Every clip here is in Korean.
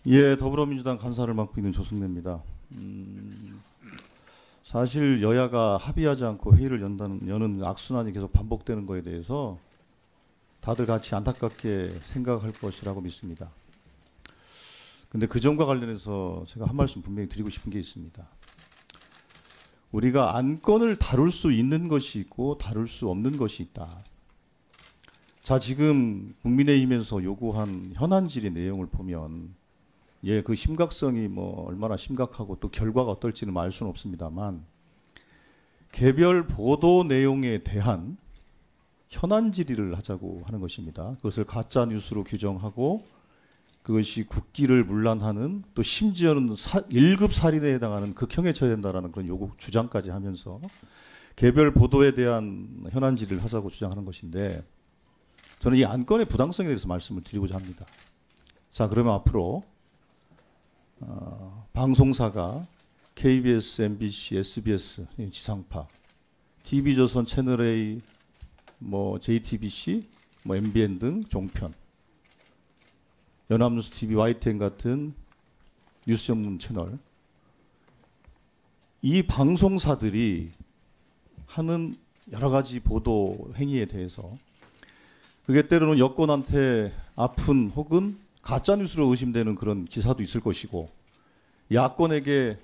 예, 더불어민주당 간사를 맡고 있는 조승래입니다. 사실 여야가 합의하지 않고 회의를 여는 악순환이 계속 반복되는 거에 대해서 다들 같이 안타깝게 생각할 것이라고 믿습니다. 근데 그 점과 관련해서 제가 한 말씀 분명히 드리고 싶은 게 있습니다. 우리가 안건을 다룰 수 있는 것이 있고 다룰 수 없는 것이 있다. 자, 지금 국민의힘에서 요구한 현안 질의 내용을 보면 예, 그 심각성이 뭐 얼마나 심각하고 또 결과가 어떨지는 알 수는 없습니다만 개별 보도 내용에 대한 현안 질의를 하자고 하는 것입니다. 그것을 가짜 뉴스로 규정하고 그것이 국기를 문란하는 또 심지어는 1급 살인에 해당하는 극형에 처해야 된다는 그런 요구 주장까지 하면서 개별 보도에 대한 현안 질의를 하자고 주장하는 것인데 저는 이 안건의 부당성에 대해서 말씀을 드리고자 합니다. 자, 그러면 앞으로 방송사가 KBS, MBC, SBS, 지상파, TV조선, 채널A, 뭐 JTBC, 뭐 MBN 등 종편, 연합뉴스 TV, YTN 같은 뉴스 전문 채널, 이 방송사들이 하는 여러 가지 보도 행위에 대해서 그게 때로는 여권한테 아픈 혹은 가짜뉴스로 의심되는 그런 기사도 있을 것이고 야권에게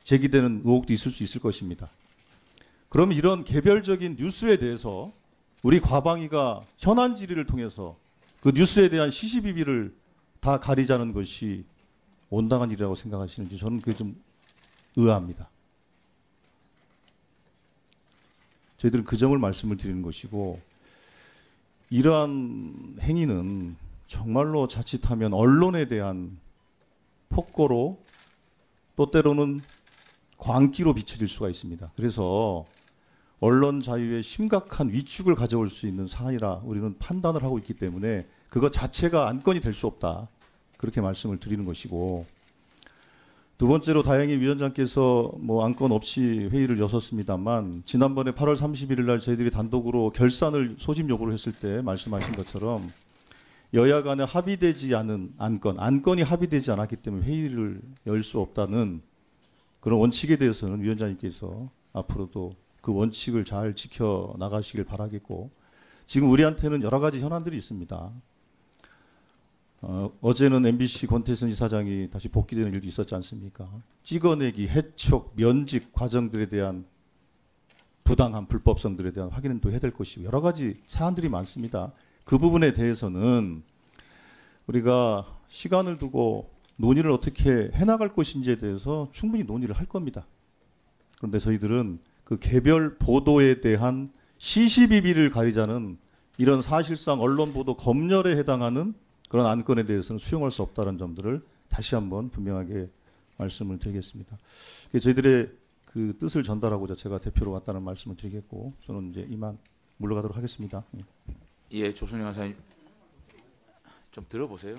제기되는 의혹도 있을 수 있을 것입니다. 그럼 이런 개별적인 뉴스에 대해서 우리 과방위가 현안 질의를 통해서 그 뉴스에 대한 시시비비를 다 가리자는 것이 온당한 일이라고 생각하시는지 저는 그게 좀 의아합니다. 저희들은 그 점을 말씀을 드리는 것이고 이러한 행위는 정말로 자칫하면 언론에 대한 폭거로 또 때로는 광기로 비춰질 수가 있습니다. 그래서 언론 자유에 심각한 위축을 가져올 수 있는 사안이라 우리는 판단을 하고 있기 때문에 그것 자체가 안건이 될 수 없다. 그렇게 말씀을 드리는 것이고 두 번째로 다행히 위원장께서 뭐 안건 없이 회의를 여섰습니다만 지난번에 8월 31일 날 저희들이 단독으로 결산을 소집 요구를 했을 때 말씀하신 것처럼 여야 간에 합의되지 않은 안건이 합의되지 않았기 때문에 회의를 열 수 없다는 그런 원칙에 대해서는 위원장님께서 앞으로도 그 원칙을 잘 지켜 나가시길 바라겠고 지금 우리한테는 여러 가지 현안들이 있습니다. 어제는 MBC 권태선 이사장이 다시 복귀되는 일도 있었지 않습니까? 찍어내기, 해촉, 면직 과정들에 대한 부당한 불법성들에 대한 확인은 또 해야 될 것이고 여러 가지 사안들이 많습니다. 그 부분에 대해서는 우리가 시간을 두고 논의를 어떻게 해나갈 것인지에 대해서 충분히 논의를 할 겁니다. 그런데 저희들은 그 개별 보도에 대한 시시비비를 가리자는 이런 사실상 언론 보도 검열에 해당하는 그런 안건에 대해서는 수용할 수 없다는 점들을 다시 한번 분명하게 말씀을 드리겠습니다. 저희들의 그 뜻을 전달하고자 제가 대표로 왔다는 말씀을 드리겠고 저는 이제 이만 물러가도록 하겠습니다. 예, 조순영 간사님 좀 들어보세요.